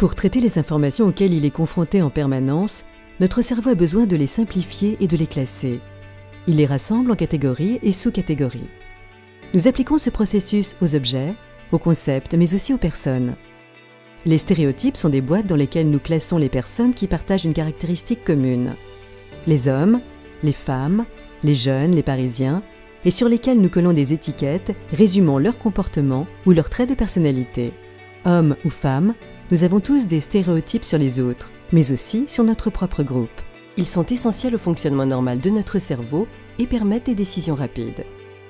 Pour traiter les informations auxquelles il est confronté en permanence, notre cerveau a besoin de les simplifier et de les classer. Il les rassemble en catégories et sous-catégories. Nous appliquons ce processus aux objets, aux concepts, mais aussi aux personnes. Les stéréotypes sont des boîtes dans lesquelles nous classons les personnes qui partagent une caractéristique commune. Les hommes, les femmes, les jeunes, les parisiens, et sur lesquels nous collons des étiquettes résumant leur comportement ou leurs traits de personnalité. Hommes ou femmes, nous avons tous des stéréotypes sur les autres, mais aussi sur notre propre groupe. Ils sont essentiels au fonctionnement normal de notre cerveau et permettent des décisions rapides.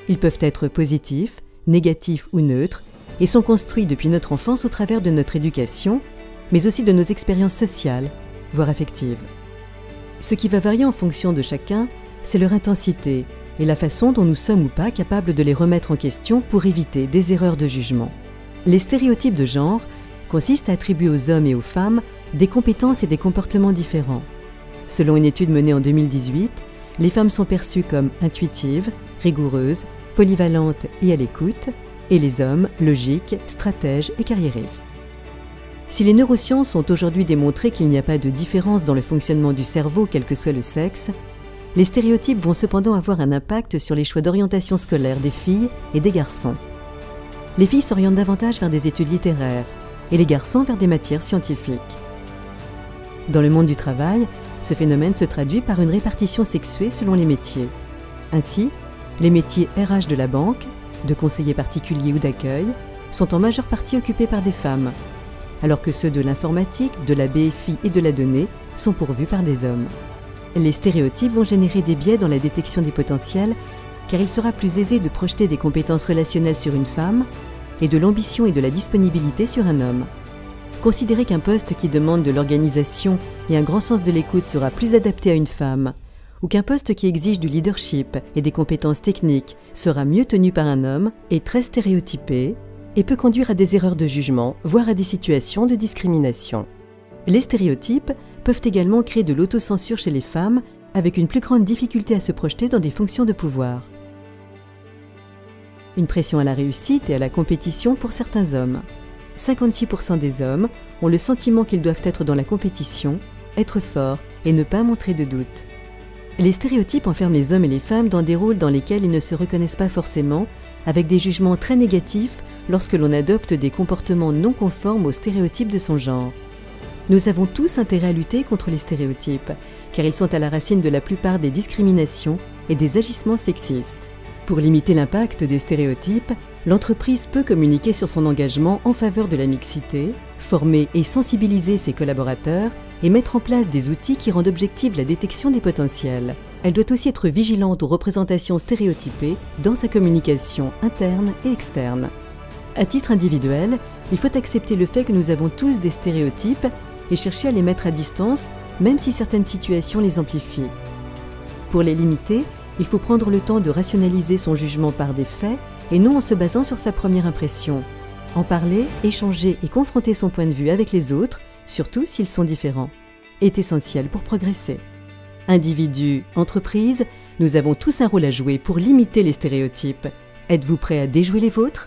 Ils peuvent être positifs, négatifs ou neutres, et sont construits depuis notre enfance au travers de notre éducation, mais aussi de nos expériences sociales, voire affectives. Ce qui va varier en fonction de chacun, c'est leur intensité et la façon dont nous sommes ou pas capables de les remettre en question pour éviter des erreurs de jugement. Les stéréotypes de genre consistent à attribuer aux hommes et aux femmes des compétences et des comportements différents. Selon une étude menée en 2018, les femmes sont perçues comme intuitives, rigoureuses, polyvalentes et à l'écoute, et les hommes logiques, stratèges et carriéristes. Si les neurosciences ont aujourd'hui démontré qu'il n'y a pas de différence dans le fonctionnement du cerveau quel que soit le sexe, les stéréotypes vont cependant avoir un impact sur les choix d'orientation scolaire des filles et des garçons. Les filles s'orientent davantage vers des études littéraires et les garçons vers des matières scientifiques. Dans le monde du travail, ce phénomène se traduit par une répartition sexuée selon les métiers. Ainsi, les métiers RH de la banque, de conseiller particulier ou d'accueil, sont en majeure partie occupés par des femmes, alors que ceux de l'informatique, de la BFI et de la donnée sont pourvus par des hommes. Les stéréotypes vont générer des biais dans la détection des potentiels, car il sera plus aisé de projeter des compétences relationnelles sur une femme et de l'ambition et de la disponibilité sur un homme. Considérer qu'un poste qui demande de l'organisation et un grand sens de l'écoute sera plus adapté à une femme, ou qu'un poste qui exige du leadership et des compétences techniques sera mieux tenu par un homme, est très stéréotypé et peut conduire à des erreurs de jugement, voire à des situations de discrimination. Les stéréotypes peuvent également créer de l'autocensure chez les femmes, avec une plus grande difficulté à se projeter dans des fonctions de pouvoir. Une pression à la réussite et à la compétition pour certains hommes. 56% des hommes ont le sentiment qu'ils doivent être dans la compétition, être forts et ne pas montrer de doute. Les stéréotypes enferment les hommes et les femmes dans des rôles dans lesquels ils ne se reconnaissent pas forcément, avec des jugements très négatifs lorsque l'on adopte des comportements non conformes aux stéréotypes de son genre. Nous avons tous intérêt à lutter contre les stéréotypes, car ils sont à la racine de la plupart des discriminations et des agissements sexistes. Pour limiter l'impact des stéréotypes, l'entreprise peut communiquer sur son engagement en faveur de la mixité, former et sensibiliser ses collaborateurs et mettre en place des outils qui rendent objective la détection des potentiels. Elle doit aussi être vigilante aux représentations stéréotypées dans sa communication interne et externe. À titre individuel, il faut accepter le fait que nous avons tous des stéréotypes et chercher à les mettre à distance, même si certaines situations les amplifient. Pour les limiter, il faut prendre le temps de rationaliser son jugement par des faits et non en se basant sur sa première impression. En parler, échanger et confronter son point de vue avec les autres, surtout s'ils sont différents, est essentiel pour progresser. Individus, entreprises, nous avons tous un rôle à jouer pour limiter les stéréotypes. Êtes-vous prêts à déjouer les vôtres ?